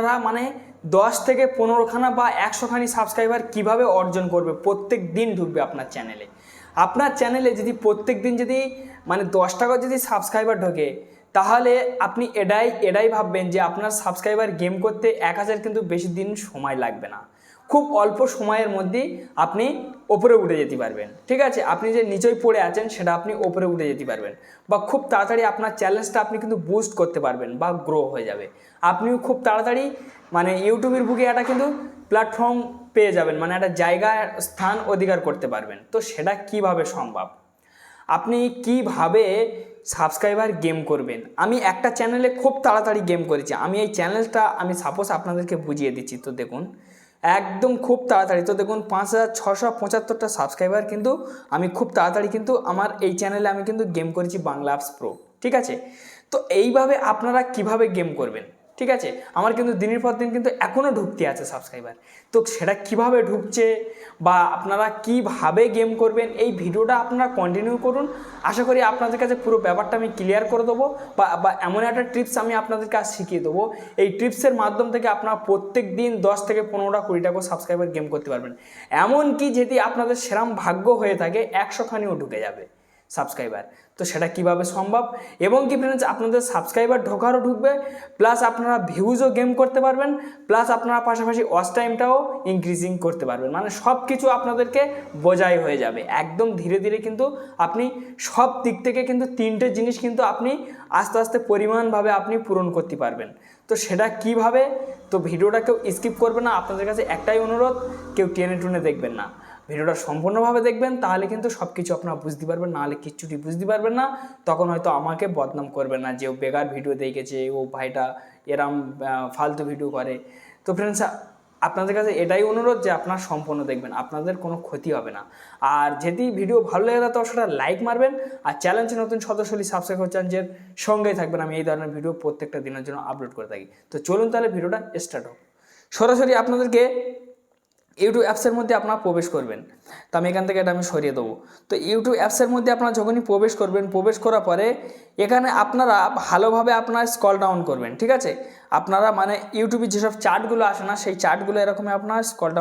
আপনারা মানে 10 থেকে 15খানা বা 100খানি সাবস্ক্রাইবার কিভাবে অর্জন করবে, প্রত্যেক দিন ঢুকবে আপনার চ্যানেলে। আপনার চ্যানেলে যদি প্রত্যেক দিন যদি মানে 10 টাকা যদি সাবস্ক্রাইবার ঢোকে, তাহলে আপনি এটাই ভাববেন যে আপনার সাবস্ক্রাইবার গেম করতে 1000 কিন্তু বেশি দিন সময় লাগবে না, খুব অল্প সময়ের মধ্যেই আপনি ওপরে উঠে যেতে পারবেন। ঠিক আছে, আপনি যে নিচেই পড়ে আছেন সেটা আপনি ওপরে উঠে যেতে পারবেন, বা খুব তাড়াতাড়ি আপনার চ্যালেঞ্জটা আপনি কিন্তু বুস্ট করতে পারবেন বা গ্রো হয়ে যাবে। আপনিও খুব তাড়াতাড়ি মানে ইউটিউবের বুকে একটা কিন্তু প্ল্যাটফর্ম পেয়ে যাবেন, মানে একটা জায়গা স্থান অধিকার করতে পারবেন। তো সেটা কিভাবে সম্ভব, আপনি কিভাবে সাবস্ক্রাইবার গেম করবেন? আমি একটা চ্যানেলে খুব তাড়াতাড়ি গেম করেছি, আমি এই চ্যানেলটা আমি সাপোজ আপনাদেরকে বুঝিয়ে দিচ্ছি। তো দেখুন একদম খুব তাড়াতাড়ি, তো দেখুন 5675টা সাবস্ক্রাইবার কিন্তু আমি খুব তাড়াতাড়ি কিন্তু আমার এই চ্যানেলে আমি কিন্তু গেম করেছি বাংলা অ্যাপস প্রো। ঠিক আছে, তো এইভাবে আপনারা কিভাবে গেম করবেন? ঠিক আছে, আমার কিন্তু দিনের পর দিন কিন্তু এখনও ঢুকতে আছে সাবস্ক্রাইবার। তো সেটা কিভাবে ঢুকছে বা আপনারা কিভাবে গেম করবেন, এই ভিডিওটা আপনারা কন্টিনিউ করুন। আশা করি আপনাদের কাছে পুরো ব্যাপারটা আমি ক্লিয়ার করে দেবো, বা এমন একটা টিপস আমি আপনাদেরকে আজ শিখিয়ে দেবো। এই টিপসের মাধ্যম থেকে আপনারা প্রত্যেক দিন 10 থেকে 15টা 20টা করে সাবস্ক্রাইবার গেম করতে পারবেন। এমনকি যদি আপনাদের সেরম ভাগ্য হয়ে থাকে 100খানিও ঢুকে যাবে সাবস্ক্রাইবার। তো সেটা কিভাবে সম্ভব, এবং কি ফ্রেন্ডস আপনাদের সাবস্ক্রাইবার ঢোকারও ঢুকবে, প্লাস আপনারা ভিউজও গেম করতে পারবেন, প্লাস আপনারা পাশাপাশি ওয়াচ টাইমটাও ইনক্রিজিং করতে পারবেন। মানে সব কিছু আপনাদেরকে বোঝাই হয়ে যাবে একদম ধীরে ধীরে। কিন্তু আপনি সব দিক থেকে কিন্তু 3টে জিনিস কিন্তু আপনি আস্তে আস্তে পরিমাণভাবে আপনি পূরণ করতে পারবেন। তো সেটা কিভাবে, তো ভিডিওটা কেউ স্কিপ করবে না। আপনাদের কাছে একটাই অনুরোধ, কেউ টেনে টুনে দেখবেন না, ভিডিওটা সম্পূর্ণভাবে দেখবেন, তাহলে কিন্তু সব কিছু আপনারা বুঝতে পারবেন। নাহলে কিচ্ছুটি বুঝতে পারবেন না, তখন হয়তো আমাকে বদনাম করবেন না যে ও বেকার ভিডিও দেখেছে, ও ভাইটা এরম ফালতু ভিডিও করে। তো ফ্রেন্ডস আপনাদের কাছে এটাই অনুরোধ যে আপনারা সম্পূর্ণ দেখবেন, আপনাদের কোনো ক্ষতি হবে না। আর যদি ভিডিও ভালো লাগে তো সেটা লাইক মারবেন, আর চ্যানেলটি নতুন সদস্য হলে সাবস্ক্রাইব করছেন, যে সঙ্গেই থাকবেন। আমি এই ধরনের ভিডিও প্রত্যেকটা দিনের জন্য আপলোড করে থাকি। তো চলুন তাহলে ভিডিওটা স্টার্ট হোক। সরাসরি আপনাদেরকে ইউটিউব অ্যাপসের মধ্যে আপনারা প্রবেশ করবেন। তো আমি এখান থেকে এটা আমি সরিয়ে দেবো। তো ইউটিউব অ্যাপসের মধ্যে আপনারা যখনই প্রবেশ করবেন, প্রবেশ করার পরে এখানে আপনারা ভালোভাবে আপনারা স্ক্রল ডাউন করবেন। ঠিক আছে, আপনারা মানে ইউটিউবে যেসব চার্টগুলো আসে না, সেই চার্টগুলো এরকমই আপনারা স্ক্রল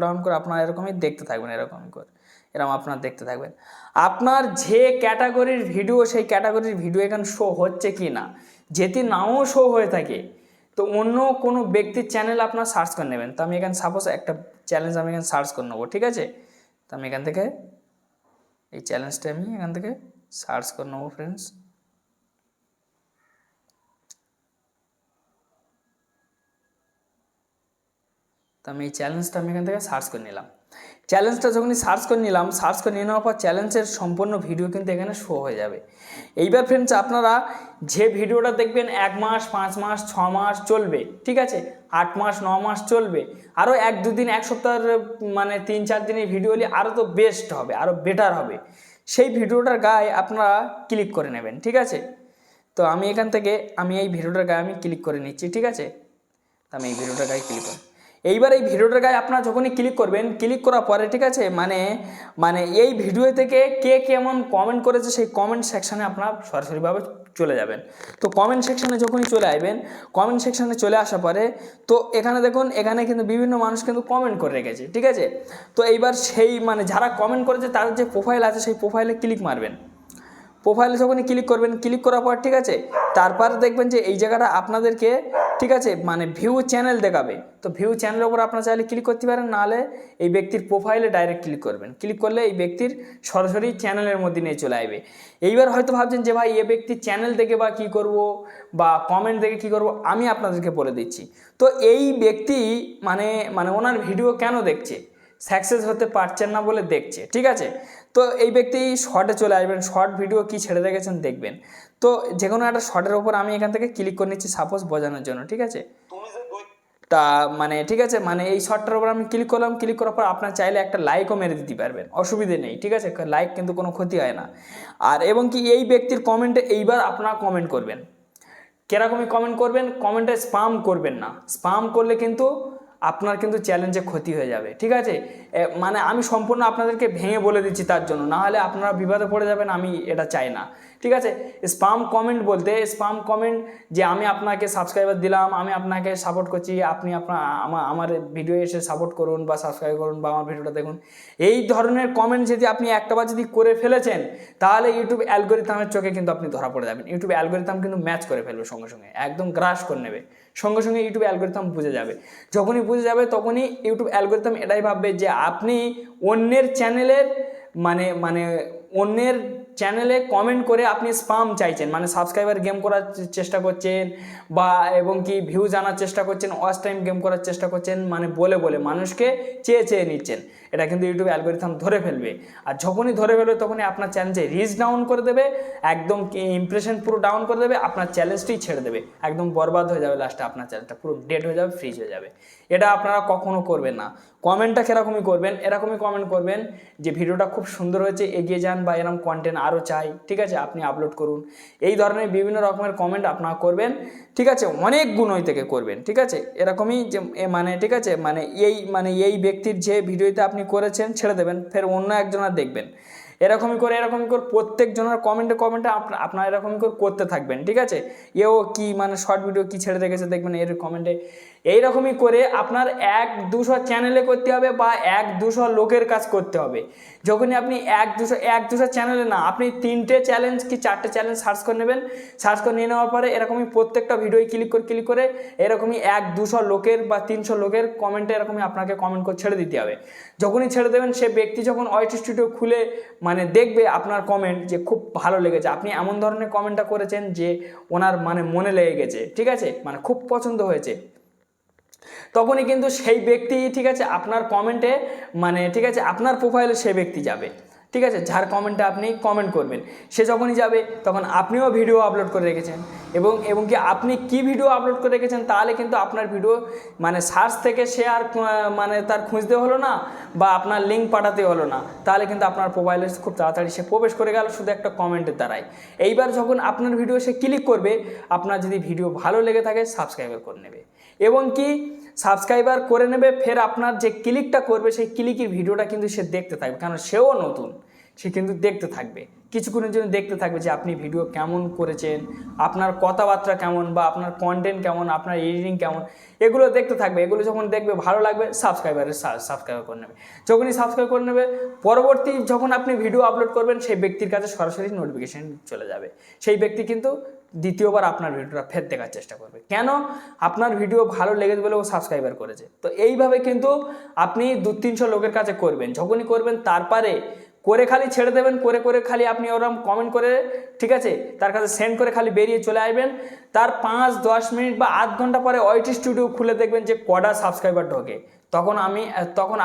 ডাউন করে আপনারা এরকমই দেখতে থাকবেন, এরকমই করে এরকম আপনারা দেখতে থাকবেন। আপনার যে ক্যাটাগরির ভিডিও, সেই ক্যাটাগরির ভিডিও এখানে শো হচ্ছে কি না, যদি নাও শো হয়ে থাকে তো অন্য কোনো ব্যক্তির চ্যানেল আপনার সার্চ করে নেবেন। তো আমি এখানে সাপোজ একটা চ্যালেঞ্জ আমি এখানে সার্চ করে নেবো। ঠিক আছে, তো আমি এখান থেকে এই চ্যালেঞ্জটা আমি এখান থেকে সার্চ করে নেবো ফ্রেন্ডস। তো আমি এই চ্যালেঞ্জটা আমি এখান থেকে সার্চ করে নিলাম। চ্যালেঞ্জটা যখনই সার্চ করে নিলাম, সার্চ করে নিয়ে নেওয়ার পর চ্যালেঞ্জের সম্পূর্ণ ভিডিও কিন্তু এখানে শো হয়ে যাবে। এইবার ফ্রেন্ডস আপনারা যে ভিডিওটা দেখবেন 1 মাস 5 মাস 6 মাস চলবে, ঠিক আছে, 8 মাস 9 মাস চলবে, আরও 1-2 দিন 1 সপ্তাহের মানে 3-4 দিনের ভিডিও হলে আরও তো বেস্ট হবে, আরও বেটার হবে, সেই ভিডিওটার গায়ে আপনারা ক্লিক করে নেবেন। ঠিক আছে, তো আমি এখান থেকে আমি এই ভিডিওটার গায়ে আমি ক্লিক করে নিচ্ছি। ঠিক আছে, তো আমি এই ভিডিওটার গায়ে ক্লিক করি। এইবার এই ভিডিওটার গায়ে আপনারা যখনই ক্লিক করবেন, ক্লিক করার পরে ঠিক আছে, মানে মানে এই ভিডিও থেকে কে কেমন কমেন্ট করেছে সেই কমেন্ট সেকশানে আপনারা সরাসরিভাবে চলে যাবেন। তো কমেন্ট সেকশানে যখনই চলে আসবেন, কমেন্ট সেকশানে চলে আসার পরে তো এখানে দেখুন, এখানে কিন্তু বিভিন্ন মানুষ কিন্তু কমেন্ট করে রেখেছে। ঠিক আছে, তো এইবার সেই মানে যারা কমেন্ট করেছে তাদের যে প্রোফাইল আছে সেই প্রোফাইলে ক্লিক মারবেন। প্রোফাইলে যখনই ক্লিক করবেন, ক্লিক করার পর ঠিক আছে, তারপর দেখবেন যে এই জায়গাটা আপনাদেরকে ঠিক আছে মানে ভিউ চ্যানেল দেখাবে। তো ভিউ চ্যানেলের উপর আপনারা চাইলে ক্লিক করতে পারেন, নাহলে এই ব্যক্তির প্রোফাইলে ডাইরেক্ট ক্লিক করবেন। ক্লিক করলে এই ব্যক্তির সরাসরি চ্যানেলের মধ্যে নিয়ে চলে আসবে। এইবার হয়তো ভাবছেন যে ভাই এ ব্যক্তির চ্যানেল দেখে বা কী করব বা কমেন্ট দেখে কী করব, আমি আপনাদেরকে বলে দিচ্ছি। তো এই ব্যক্তি মানে মানে ওনার ভিডিও কেন দেখছে, সাকসেস হতে পারছেন না বলে দেখছে। ঠিক আছে, তো এই ব্যক্তি শর্টে চলে আসবেন, শর্ট ভিডিও কি ছেড়ে রেখেছেন দেখবেন। তো যে কোনো একটা শর্টের ওপর আমি এখান থেকে ক্লিক করে নিচ্ছি সাপোজ বোঝানোর জন্য। ঠিক আছে, তা মানে ঠিক আছে, মানে এই শর্টটার ওপর আমি ক্লিক করলাম। ক্লিক করার পর আপনার চাইলে একটা লাইকও মেরে দিতে পারবেন, অসুবিধে নেই। ঠিক আছে, লাইক কিন্তু কোনো ক্ষতি হয় না। আর এবং কি এই ব্যক্তির কমেন্টে এইবার আপনারা কমেন্ট করবেন। কীরকমই কমেন্ট করবেন, কমেন্টে স্পাম করবেন না। স্পাম করলে কিন্তু আপনার কিন্তু চ্যালেঞ্জে ক্ষতি হয়ে যাবে। ঠিক আছে, মানে আমি সম্পূর্ণ আপনাদেরকে ভেঙে বলে দিচ্ছি তার জন্য, না হলে আপনারা বিবাদে পড়ে যাবেন, আমি এটা চাই না। ঠিক আছে। স্পাম কমেন্ট বলতে স্পাম কমেন্ট যে আমি আপনাকে সাবস্ক্রাইবার দিলাম, আমি আপনাকে সাপোর্ট করছি, আপনি আমার ভিডিও এসে সাপোর্ট করুন বা সাবস্ক্রাইব করুন বা আমার ভিডিওটা দেখুন, এই ধরনের কমেন্ট যদি আপনি একটাবার যদি করে ফেলেছেন তাহলে ইউটিউব অ্যালগোরিথামের চোখে কিন্তু আপনি ধরা পড়ে যাবেন। ইউটিউব অ্যালগোরিথাম কিন্তু ম্যাচ করে ফেলবে সঙ্গে সঙ্গে, একদম গ্রাস করে নেবে, সঙ্গে সঙ্গে ইউটিউব অ্যালগোরিথাম বুঝে যাবে। যখনই বুঝে যাবে তখনই ইউটিউব অ্যালগোরিথাম এটাই ভাববে যে আপনি অন্যের চ্যানেলের মানে অন্যের চ্যানেলে কমেন্ট করে আপনি স্পাম চাইছেন, মানে সাবস্ক্রাইবার গেম করার চেষ্টা করছেন বা এবং কি ভিউ জানার চেষ্টা করছেন, ওয়াচ টাইম গেম করার চেষ্টা করছেন, মানে বলে বলে মানুষকে চেয়ে নিচ্ছেন। এটা কিন্তু ইউটিউব অ্যালগোরিথাম ধরে ফেলবে। আর যখনই ধরে ফেলবে তখনই আপনার চ্যানেলকে রিচ ডাউন করে দেবে, একদম ইমপ্রেশন পুরো ডাউন করে দেবে, আপনার চ্যালেঞ্জটি ছেড়ে দেবে, একদম বরবাদ হয়ে যাবে, লাস্টে আপনার চ্যানেলটা পুরো ডেড হয়ে যাবে, ফ্রিজ হয়ে যাবে। এটা আপনারা কখনো করবেন না। কমেন্টটা কীরকমই করবেন, এরকমই কমেন্ট করবেন যে ভিডিওটা খুব সুন্দর হয়েছে, এগিয়ে যান, বা এরকম কন্টেন্ট আরও চাই, ঠিক আছে, আপনি আপলোড করুন। এই ধরনের বিভিন্ন রকমের কমেন্ট আপনারা করবেন, ঠিক আছে, অনেক গুণই থেকে করবেন, ঠিক আছে। এরকমই যে মানে ঠিক আছে এই ব্যক্তির যে ভিডিওতে আপনি করেছেন ছেড়ে দেবেন, ফের অন্য একজনের দেখবেন, এরকমই করে প্রত্যেকজনের কমেন্টে আপনারা এরকমই করে করতে থাকবেন, ঠিক আছে। এও কি মানে শর্ট ভিডিও কি ছেড়ে রেখেছে দেখবেন এর কমেন্টে, এইরকমই করে আপনার 1-200 চ্যানেলে করতে হবে বা 1-200 লোকের কাজ করতে হবে। যখনই আপনি 1-200 চ্যানেলে না, আপনি 3টে চ্যালেঞ্জ কি 4টে চ্যালেঞ্জ সার্চ করে নেবেন, সার্চ করে নিয়ে নেওয়ার পরে এরকমই প্রত্যেকটা ভিডিও ক্লিক করে এরকমই 1-200 লোকের বা 300 লোকের কমেন্টে এরকমই আপনাকে কমেন্ট করে ছেড়ে দিতে হবে। যখনই ছেড়ে দেবেন সে ব্যক্তি যখন ওয়াইটি স্টুডিও খুলে মানে দেখবে আপনার কমেন্ট যে খুব ভালো লেগেছে, আপনি এমন ধরনের কমেন্টটা করেছেন যে ওনার মানে মনে লেগে গেছে, ঠিক আছে, মানে খুব পছন্দ হয়েছে, তখনই কিন্তু সেই ব্যক্তি, ঠিক আছে, আপনার কমেন্টে মানে ঠিক আছে আপনার প্রোফাইলে সেই ব্যক্তি যাবে, ঠিক আছে, যার কমেন্টে আপনি কমেন্ট করবেন, সে যখনই যাবে তখন আপনিও ভিডিও আপলোড করে রেখেছেন এবং কি আপনি কি ভিডিও আপলোড করে রেখেছেন, তাহলে কিন্তু আপনার ভিডিও মানে সার্চ থেকে সে আর মানে তার খুঁজতে হলো না বা আপনার লিঙ্ক পাঠাতে হলো না, তাহলে কিন্তু আপনার প্রোফাইলে খুব তাড়াতাড়ি সে প্রবেশ করে গেল শুধু একটা কমেন্টের দ্বারাই। এইবার যখন আপনার ভিডিও সে ক্লিক করবে, আপনার যদি ভিডিও ভালো লেগে থাকে সাবস্ক্রাইবার করে নেবে এবং কি সাবস্ক্রাইবার করে নেবে, ফের আপনার যে ক্লিকটা করবে সেই ক্লিকের ভিডিওটা কিন্তু সে দেখতে থাকবে, কারণ সেও নতুন, সে কিন্তু দেখতে থাকবে, কিছুক্ষণের জন্য দেখতে থাকবে যে আপনি ভিডিও কেমন করেছেন, আপনার কথাবার্তা কেমন বা আপনার কন্টেন্ট কেমন, আপনার এডিটিং কেমন, এগুলো দেখতে থাকবে। এগুলো যখন দেখবে ভালো লাগবে সাবস্ক্রাইবার করে নেবে। যখনই সাবস্ক্রাইব করে নেবে, পরবর্তী যখন আপনি ভিডিও আপলোড করবেন সেই ব্যক্তির কাছে সরাসরি নোটিফিকেশন চলে যাবে, সেই ব্যক্তি কিন্তু দ্বিতীয়বার আপনার ভিডিওটা ফের দেখার চেষ্টা করবে, কেন, আপনার ভিডিও ভালো লেগেছে বলে ও সাবস্ক্রাইবার করেছে। তো এইভাবে কিন্তু আপনি 200-300 লোকের কাছে করবেন, যখনই করবেন তারপরে করে খালি ছেড়ে দেবেন, করে খালি আপনি ওরকম কমেন্ট করে, ঠিক আছে, তার কাছে সেন্ড করে খালি বেরিয়ে চলে আসবেন। তার 5-10 মিনিট বা আধ ঘন্টা পরে ওয়াইটি স্টুডিও খুলে দেখবেন যে কটা সাবস্ক্রাইবার ঢোকে, তখন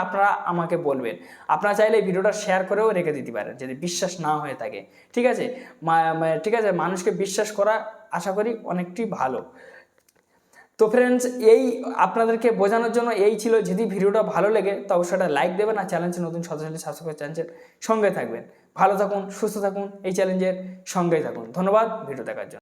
আপনারা আমাকে বলবেন। আপনারা চাইলে এই ভিডিওটা শেয়ার করেও রেখে দিতে পারেন যদি বিশ্বাস না হয়ে থাকে, ঠিক আছে। ঠিক আছে, মানুষকে বিশ্বাস করা আশা করি অনেকটাই ভালো। তো ফ্রেন্ডস, এই আপনাদেরকে বোঝানোর জন্য এই ছিল, যদি ভিডিওটা ভালো লেগে তো অবশ্যই একটা লাইক দেবেন আর চ্যানেলটি নতুন সদস্য সাবস্ক্রাইব চ্যানেলের সঙ্গে থাকবেন। ভালো থাকুন, সুস্থ থাকুন, এই চ্যালেঞ্জের সঙ্গেই থাকুন। ধন্যবাদ ভিডিও দেখার জন্য।